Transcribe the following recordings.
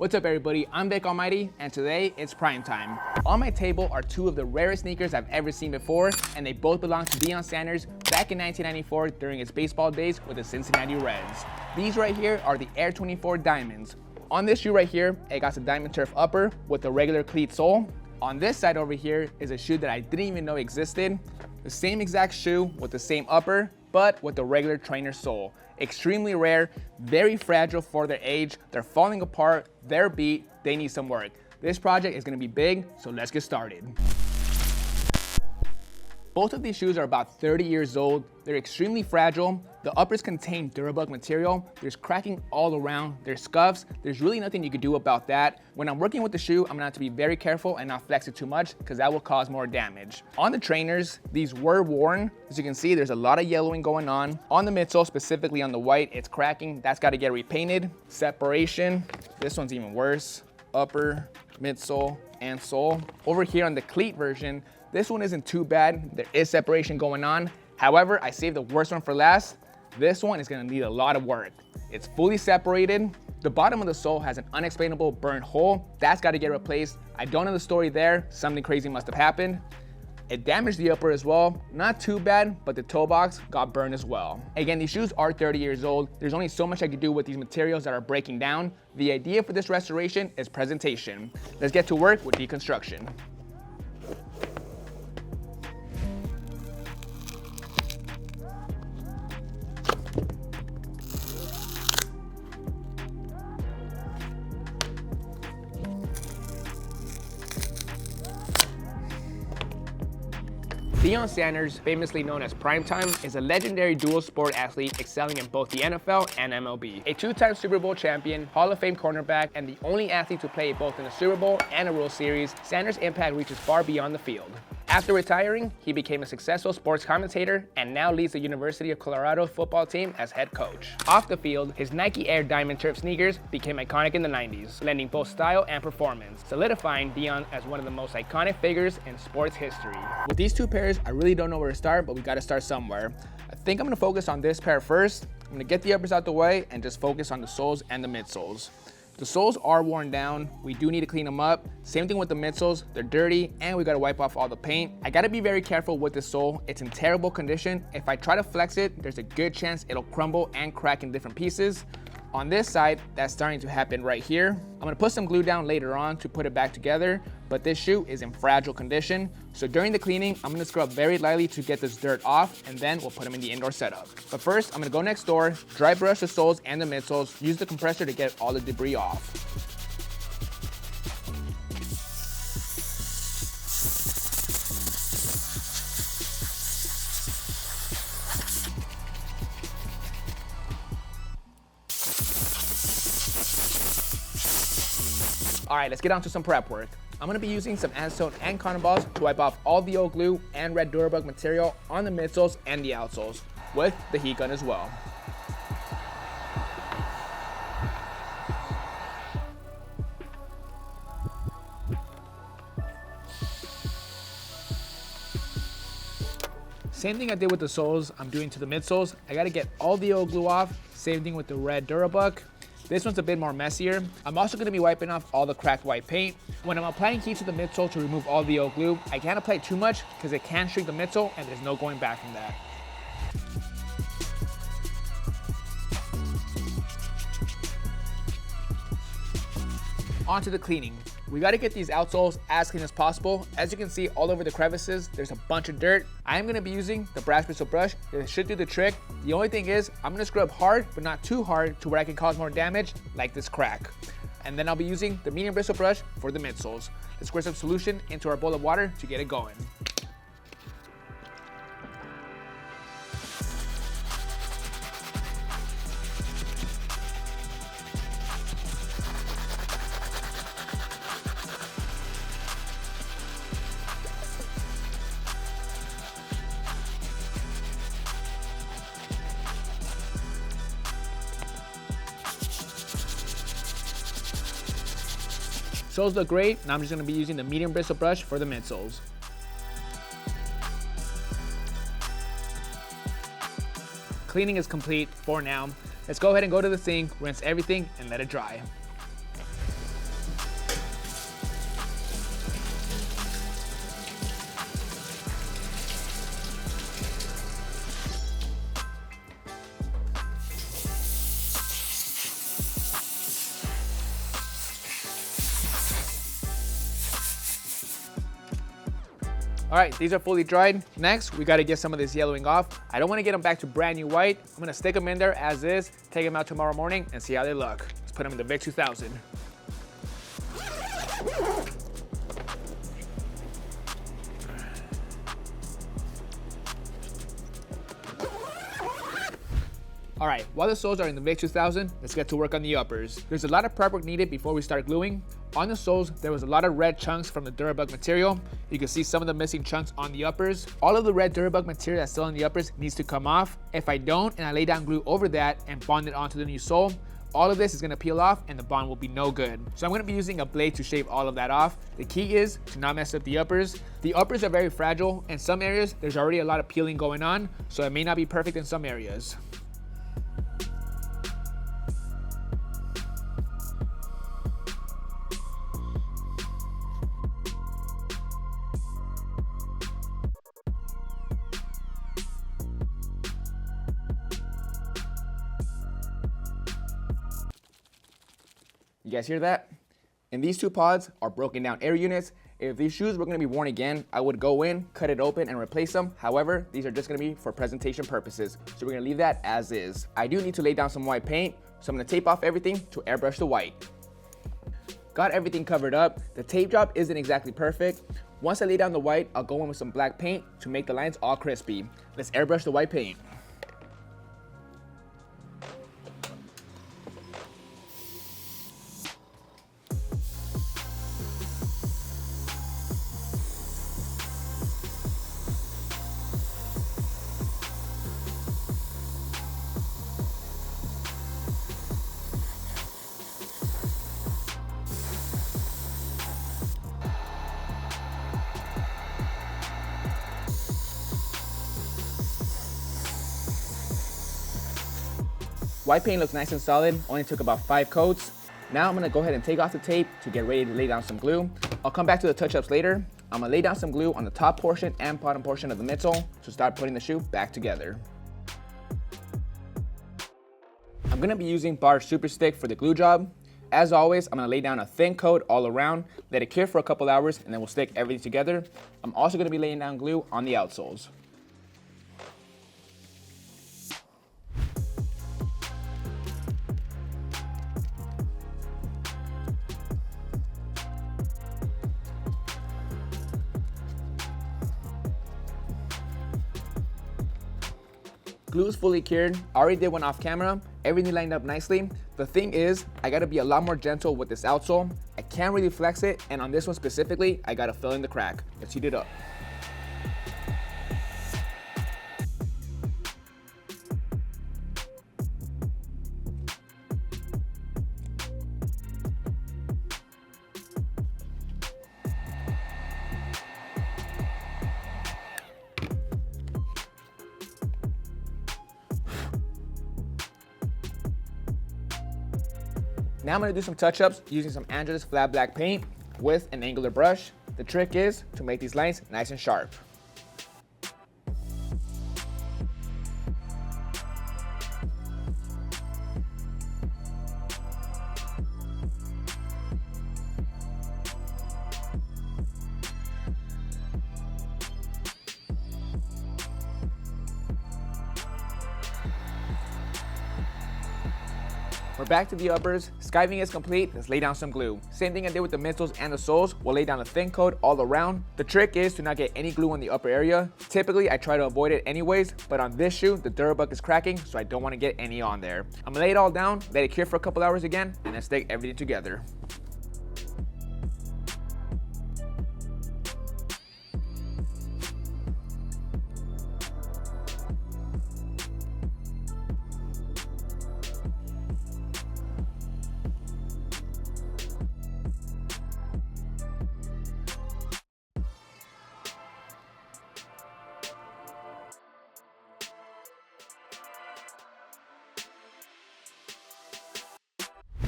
What's up everybody, I'm Vick Almighty, and today it's prime time. On my table are two of the rarest sneakers I've ever seen before, and they both belong to Deion Sanders back in 1994 during his baseball days with the Cincinnati Reds. These right here are the Air 24 Diamonds. On this shoe right here, it got a diamond turf upper with a regular cleat sole. On this side over here is a shoe that I didn't even know existed. The same exact shoe with the same upper, but with the regular trainer sole. Extremely rare, very fragile for their age. They're falling apart, they're beat, they need some work. This project is gonna be big, so let's get started. Both of these shoes are about 30 years old. They're extremely fragile. The uppers contain durable material. There's cracking all around. There's scuffs. There's really nothing you can do about that. When I'm working with the shoe, I'm gonna have to be very careful and not flex it too much because that will cause more damage. On the trainers, these were worn. As you can see, there's a lot of yellowing going on. On the midsole, specifically on the white, it's cracking. That's gotta get repainted. Separation, this one's even worse. Upper, midsole, and sole. Over here on the cleat version, this one isn't too bad. There is separation going on. However, I saved the worst one for last. This one is gonna need a lot of work. It's fully separated. The bottom of the sole has an unexplainable burnt hole. That's gotta get replaced. I don't know the story there. Something crazy must have happened. It damaged the upper as well. Not too bad, but the toe box got burned as well. Again, these shoes are 30 years old. There's only so much I could do with these materials that are breaking down. The idea for this restoration is presentation. Let's get to work with deconstruction. Deion Sanders, famously known as Primetime, is a legendary dual sport athlete excelling in both the NFL and MLB. A two-time Super Bowl champion, Hall of Fame cornerback, and the only athlete to play both in the Super Bowl and a World Series, Sanders' impact reaches far beyond the field. After retiring, he became a successful sports commentator and now leads the University of Colorado football team as head coach. Off the field, his Nike Air Diamond Turf sneakers became iconic in the 90s, lending both style and performance, solidifying Deion as one of the most iconic figures in sports history. With these two pairs, I really don't know where to start, but we gotta start somewhere. I think I'm gonna focus on this pair first. I'm gonna get the uppers out the way and just focus on the soles and the midsoles. The soles are worn down. We do need to clean them up. Same thing with the midsoles. They're dirty and we gotta wipe off all the paint. I gotta be very careful with this sole. It's in terrible condition. If I try to flex it, there's a good chance it'll crumble and crack in different pieces. On this side, that's starting to happen right here. I'm gonna put some glue down later on to put it back together, but this shoe is in fragile condition. So during the cleaning, I'm gonna scrub very lightly to get this dirt off, and then we'll put them in the indoor setup. But first, I'm gonna go next door, dry brush the soles and the midsoles, use the compressor to get all the debris off. All right, let's get on to some prep work. I'm gonna be using some acetone and cotton balls to wipe off all the old glue and red Durabug material on the midsoles and the outsoles, with the heat gun as well. Same thing I did with the soles, I'm doing to the midsoles. I gotta get all the old glue off. Same thing with the red Durabug. This one's a bit more messier. I'm also gonna be wiping off all the cracked white paint. When I'm applying heat to the midsole to remove all the old glue, I can't apply too much because it can shrink the midsole and there's no going back from that. On to the cleaning. We gotta get these outsoles as clean as possible. As you can see all over the crevices, there's a bunch of dirt. I am gonna be using the brass bristle brush. It should do the trick. The only thing is, I'm gonna scrub hard, but not too hard to where I can cause more damage, like this crack. And then I'll be using the medium bristle brush for the midsoles. Let's squirt some solution into our bowl of water to get it going. Soles look great, and I'm just gonna be using the medium bristle brush for the midsoles. Cleaning is complete for now. Let's go ahead and go to the sink, rinse everything, and let it dry. All right, these are fully dried. Next, we gotta get some of this yellowing off. I don't wanna get them back to brand new white. I'm gonna stick them in there as is, take them out tomorrow morning and see how they look. Let's put them in the Vick 2000. All right, while the soles are in the Vick 2000, let's get to work on the uppers. There's a lot of prep work needed before we start gluing. On the soles, there was a lot of red chunks from the Durabug material. You can see some of the missing chunks on the uppers. All of the red Durabug material that's still on the uppers needs to come off. If I don't, and I lay down glue over that and bond it onto the new sole, all of this is gonna peel off and the bond will be no good. So I'm gonna be using a blade to shave all of that off. The key is to not mess up the uppers. The uppers are very fragile. In some areas, there's already a lot of peeling going on, so it may not be perfect in some areas. You guys hear that? And these two pods are broken down air units. If these shoes were gonna be worn again, I would go in, cut it open, and replace them. However, these are just gonna be for presentation purposes. So we're gonna leave that as is. I do need to lay down some white paint, so I'm gonna tape off everything to airbrush the white. Got everything covered up. The tape job isn't exactly perfect. Once I lay down the white, I'll go in with some black paint to make the lines all crispy. Let's airbrush the white paint. White paint looks nice and solid, only took about 5 coats. Now I'm gonna go ahead and take off the tape to get ready to lay down some glue. I'll come back to the touch-ups later. I'm gonna lay down some glue on the top portion and bottom portion of the midsole to start putting the shoe back together. I'm gonna be using Bar Super Stick for the glue job. As always, I'm gonna lay down a thin coat all around, let it cure for a couple hours, and then we'll stick everything together. I'm also gonna be laying down glue on the outsoles. Glue is fully cured. I already did one off camera. Everything lined up nicely. The thing is, I gotta be a lot more gentle with this outsole. I can't really flex it, and on this one specifically, I gotta fill in the crack. Let's heat it up. Now I'm gonna do some touch-ups using some Angelus flat black paint with an angular brush. The trick is to make these lines nice and sharp. We're back to the uppers. Skiving is complete. Let's lay down some glue. Same thing I did with the midsoles and the soles. We'll lay down a thin coat all around. The trick is to not get any glue on the upper area. Typically, I try to avoid it anyways, but on this shoe, the Durabug is cracking, so I don't want to get any on there. I'm gonna lay it all down, let it cure for a couple hours again, and then stick everything together.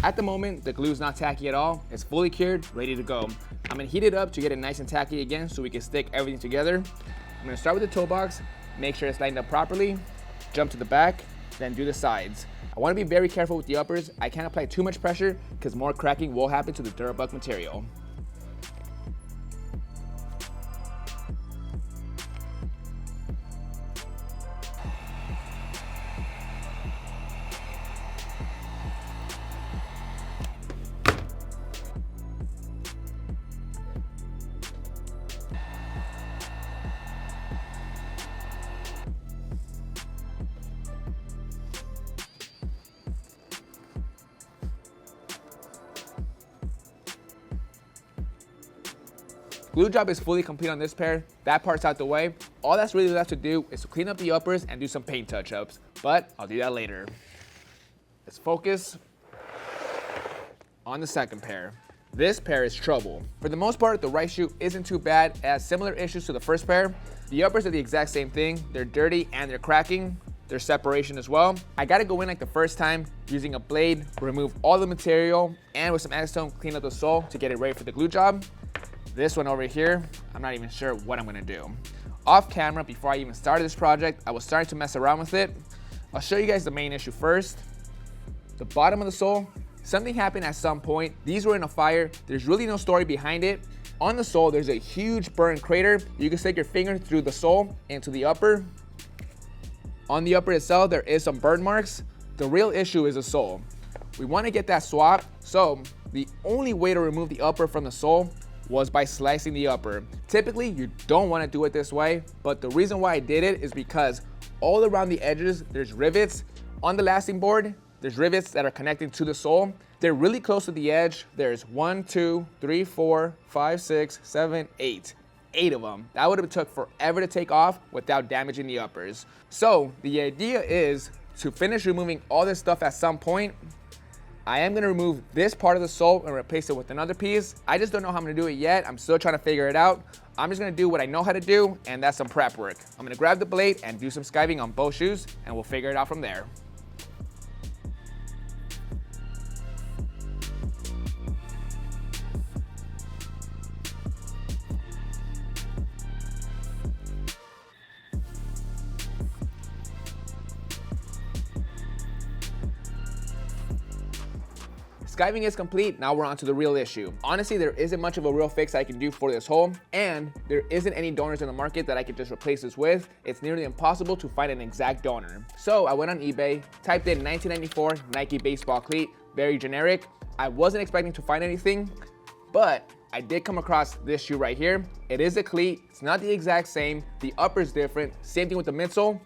At the moment, the glue is not tacky at all. It's fully cured, ready to go. I'm gonna heat it up to get it nice and tacky again so we can stick everything together. I'm gonna start with the toe box, make sure it's lined up properly, jump to the back, then do the sides. I wanna be very careful with the uppers. I can't apply too much pressure because more cracking will happen to the Durabug material. glue job is fully complete on this pair. That part's out the way. All that's really left to do is to clean up the uppers and do some paint touch-ups, but I'll do that later. Let's focus on the second pair. This pair is trouble. For the most part, the right shoe isn't too bad. It has similar issues to the first pair. The uppers are the exact same thing. They're dirty and they're cracking. There's separation as well. I gotta go in like the first time, using a blade, remove all the material, and with some acetone, clean up the sole to get it ready for the glue job. This one over here, I'm not even sure what I'm gonna do. Off camera, before I even started this project, I was starting to mess around with it. I'll show you guys the main issue first. The bottom of the sole, something happened at some point. These were in a fire. There's really no story behind it. On the sole, there's a huge burn crater. You can stick your finger through the sole into the upper. On the upper itself, there is some burn marks. The real issue is the sole. We want to get that swapped, so the only way to remove the upper from the sole was by slicing the upper. Typically, you don't want to do it this way, but the reason why I did it is because all around the edges, there's rivets. On the lasting board, there's rivets that are connecting to the sole. They're really close to the edge. There's 1, 2, 3, 4, 5, 6, 7, 8. 8 of them. That would have took forever to take off without damaging the uppers. So the idea is to finish removing all this stuff at some point. I am gonna remove this part of the sole and replace it with another piece. I just don't know how I'm gonna do it yet. I'm still trying to figure it out. I'm just gonna do what I know how to do, and that's some prep work. I'm gonna grab the blade and do some skiving on both shoes, and we'll figure it out from there. Skiving is complete, now we're on to the real issue. Honestly, there isn't much of a real fix I can do for this hole, and there isn't any donors in the market that I could just replace this with. It's nearly impossible to find an exact donor. So I went on eBay, typed in 1994 Nike baseball cleat, very generic. I wasn't expecting to find anything, but I did come across this shoe right here. It is a cleat, it's not the exact same, the upper's different, same thing with the midsole,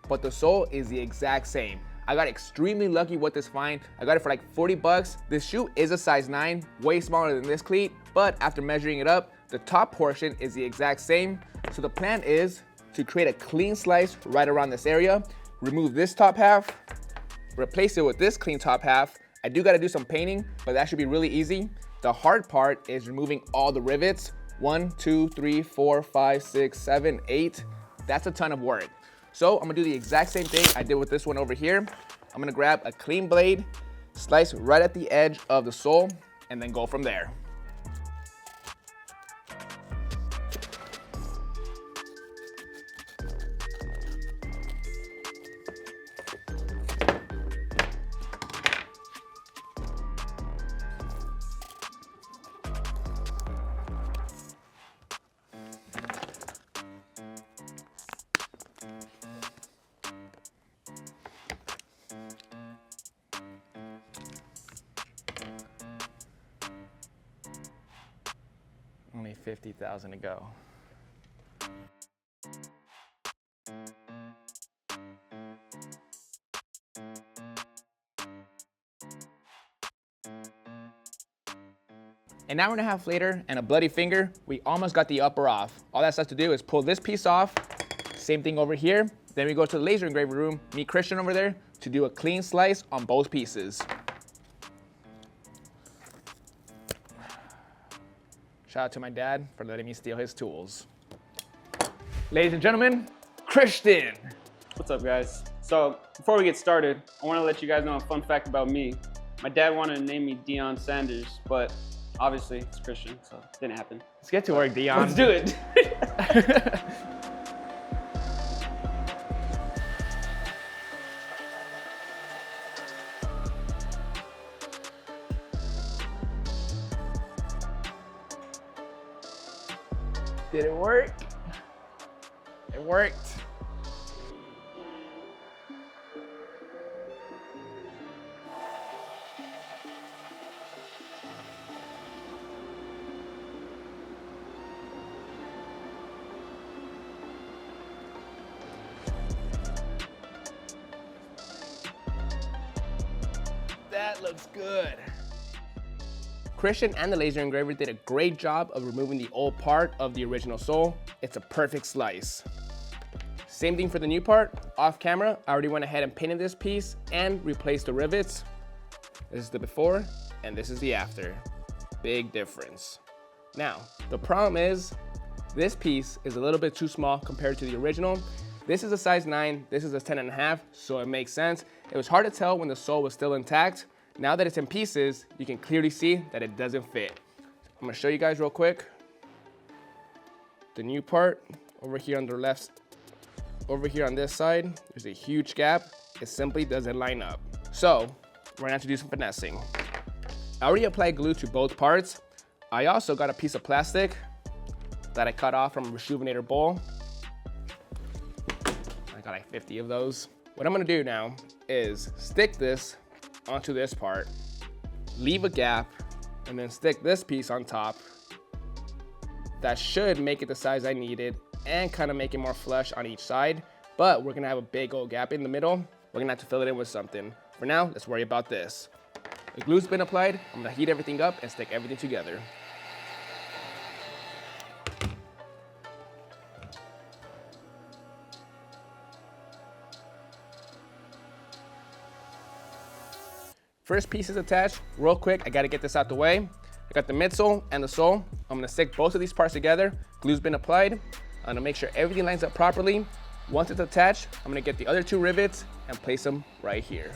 but the sole is the exact same. I got extremely lucky with this find. I got it for like 40 bucks. This shoe is a size 9, way smaller than this cleat, but after measuring it up, the top portion is the exact same. So the plan is to create a clean slice right around this area, remove this top half, replace it with this clean top half. I do gotta do some painting, but that should be really easy. The hard part is removing all the rivets. 1, 2, 3, 4, 5, 6, 7, 8. That's a ton of work. So I'm gonna do the exact same thing I did with this one over here. I'm gonna grab a clean blade, slice right at the edge of the sole, and then go from there. Only 50,000 to go. An hour and a half later and a bloody finger, we almost got the upper off. All that's left to do is pull this piece off. Same thing over here. Then we go to the laser engraver room, meet Christian over there, to do a clean slice on both pieces. Shout out to my dad for letting me steal his tools. Ladies and gentlemen, Christian. What's up, guys? So before we get started, I want to let you guys know a fun fact about me. My dad wanted to name me Deion Sanders, but obviously it's Christian, so it didn't happen. Let's get to work, Deion. Let's do it. Did it work? It worked. That looks good. Christian and the laser engraver did a great job of removing the old part of the original sole. It's a perfect slice. Same thing for the new part. Off camera, I already went ahead and painted this piece and replaced the rivets. This is the before and this is the after. Big difference. Now, the problem is this piece is a little bit too small compared to the original. This is a size 9, this is a 10.5, so it makes sense. It was hard to tell when the sole was still intact. Now that it's in pieces, you can clearly see that it doesn't fit. I'm gonna show you guys real quick. The new part over here on the left, over here on this side, there's a huge gap. It simply doesn't line up. So we're gonna have to do some finessing. I already applied glue to both parts. I also got a piece of plastic that I cut off from a Rejuvenator bowl. I got like 50 of those. What I'm gonna do now is stick this onto this part, leave a gap, and then stick this piece on top. That should make it the size I needed and kind of make it more flush on each side, but we're gonna have a big old gap in the middle. We're gonna have to fill it in with something. For now, let's worry about this. The glue's been applied. I'm gonna heat everything up and stick everything together. First piece is attached. Real quick, I gotta get this out the way. I got the midsole and the sole. I'm gonna stick both of these parts together. Glue's been applied. I'm gonna make sure everything lines up properly. Once it's attached, I'm gonna get the other 2 rivets and place them right here.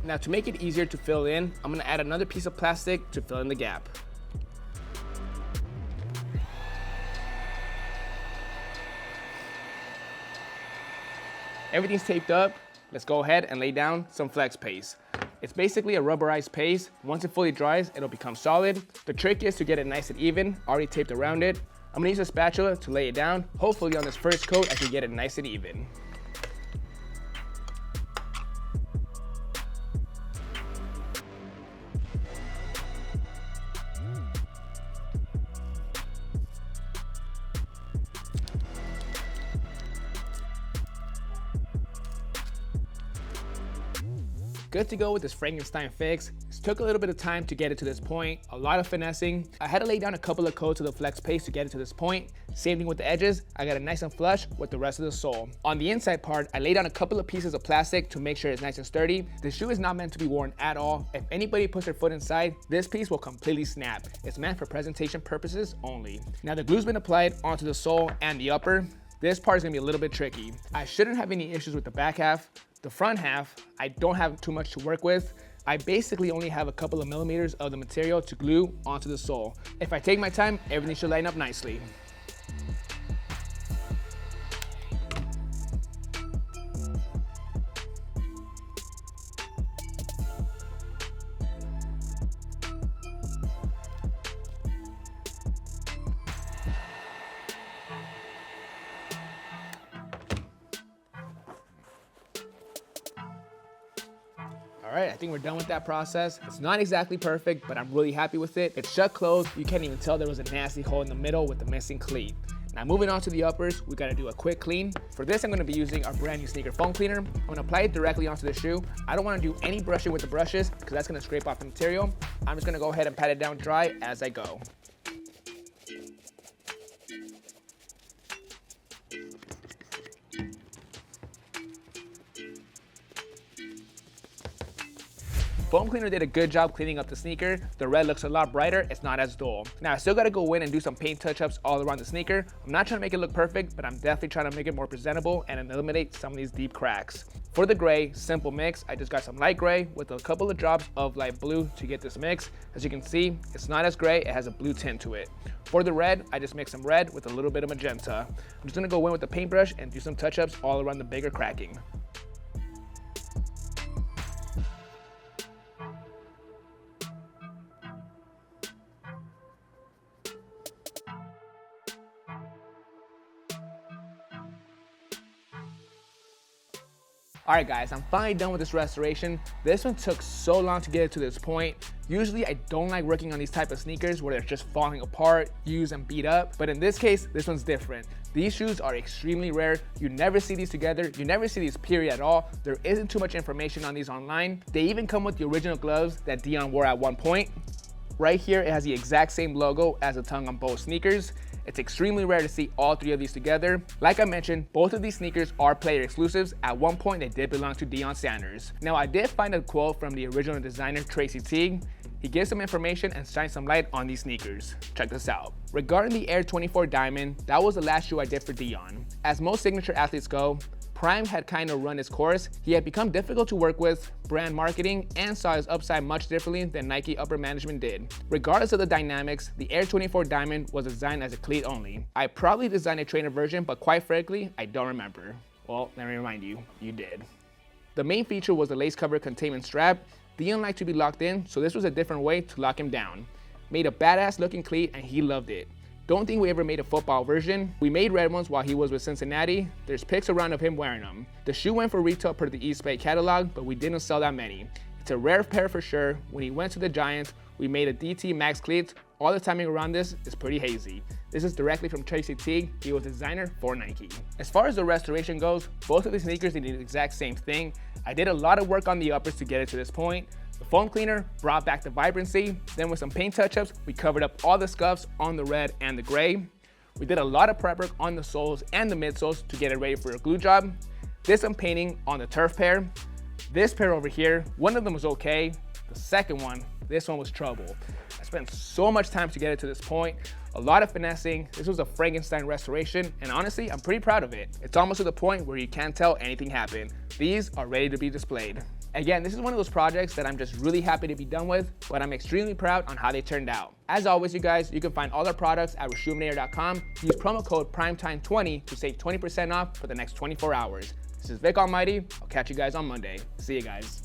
Now to make it easier to fill in, I'm gonna add another piece of plastic to fill in the gap. Everything's taped up. Let's go ahead and lay down some flex paste. It's basically a rubberized paste. Once it fully dries, it'll become solid. The trick is to get it nice and even, already taped around it. I'm gonna use a spatula to lay it down. Hopefully on this first coat, I can get it nice and even. Good to go with this Frankenstein fix. It took a little bit of time to get it to this point, a lot of finessing. I had to lay down a couple of coats of the flex paste to get it to this point. Same thing with the edges. I got it nice and flush with the rest of the sole. On the inside part, I laid down a couple of pieces of plastic to make sure it's nice and sturdy. The shoe is not meant to be worn at all. If anybody puts their foot inside, this piece will completely snap. It's meant for presentation purposes only. Now the glue's been applied onto the sole and the upper. This part is gonna be a little bit tricky. I shouldn't have any issues with the back half. The front half, I don't have too much to work with. I basically only have a couple of millimeters of the material to glue onto the sole. If I take my time, everything should line up nicely. All right, I think we're done with that process. It's not exactly perfect, but I'm really happy with it. It's shut closed. You can't even tell there was a nasty hole in the middle with the missing cleat. Now moving on to the uppers, we gotta do a quick clean. For this, I'm gonna be using our brand new sneaker foam cleaner. I'm gonna apply it directly onto the shoe. I don't wanna do any brushing with the brushes because that's gonna scrape off the material. I'm just gonna go ahead and pat it down dry as I go. Foam cleaner did a good job cleaning up the sneaker. The red looks a lot brighter, it's not as dull. Now I still gotta go in and do some paint touch-ups all around the sneaker. I'm not trying to make it look perfect, but I'm definitely trying to make it more presentable and eliminate some of these deep cracks. For the gray, simple mix, I just got some light gray with a couple of drops of light blue to get this mix. As you can see, it's not as gray, it has a blue tint to it. For the red, I just mixed some red with a little bit of magenta. I'm just gonna go in with the paintbrush and do some touch-ups all around the bigger cracking. All right guys, I'm finally done with this restoration. This one took so long to get it to this point. Usually I don't like working on these type of sneakers where they're just falling apart, used and beat up, but in this case, this one's different. These shoes are extremely rare. You never see these together. You never see these period at all. There isn't too much information on these online. They even come with the original gloves that Deion wore at one point. Right here, it has the exact same logo as the tongue on both sneakers. It's extremely rare to see all three of these together. Like I mentioned, both of these sneakers are player exclusives. At one point, they did belong to Deion Sanders. Now, I did find a quote from the original designer, Tracy Teague. He gives some information and shines some light on these sneakers. Check this out. Regarding the Air 24 Diamond, that was the last shoe I did for Deion. As most signature athletes go, Prime had kind of run his course. He had become difficult to work with, brand marketing, and saw his upside much differently than Nike upper management did. Regardless of the dynamics, the Air 24 Diamond was designed as a cleat only. I probably designed a trainer version, but quite frankly, I don't remember. Well, let me remind you, you did. The main feature was the lace cover containment strap. Deion liked to be locked in, so this was a different way to lock him down. Made a badass looking cleat and he loved it. Don't think we ever made a football version. We made red ones while he was with Cincinnati. There's pics around of him wearing them. The shoe went for retail per the East Bay catalog, but we didn't sell that many. It's a rare pair for sure. When he went to the Giants, we made a DT Max cleat. All the timing around this is pretty hazy. This is directly from Tracy Teague. He was designer for Nike. As far as the restoration goes, both of the sneakers did the exact same thing. I did a lot of work on the uppers to get it to this point. The foam cleaner brought back the vibrancy. Then with some paint touch-ups, we covered up all the scuffs on the red and the gray. We did a lot of prep work on the soles and the midsoles to get it ready for a glue job. Did some painting on the turf pair. This pair over here, one of them was okay. The second one, this one was trouble. I spent so much time to get it to this point. A lot of finessing. This was a Frankenstein restoration, and honestly, I'm pretty proud of it. It's almost to the point where you can't tell anything happened. These are ready to be displayed. Again, this is one of those projects that I'm just really happy to be done with, but I'm extremely proud on how they turned out. As always, you guys, you can find all our products at reshoeminator.com. Use promo code PRIMETIME20 to save 20% off for the next 24 hours. This is Vick Almighty. I'll catch you guys on Monday. See you guys.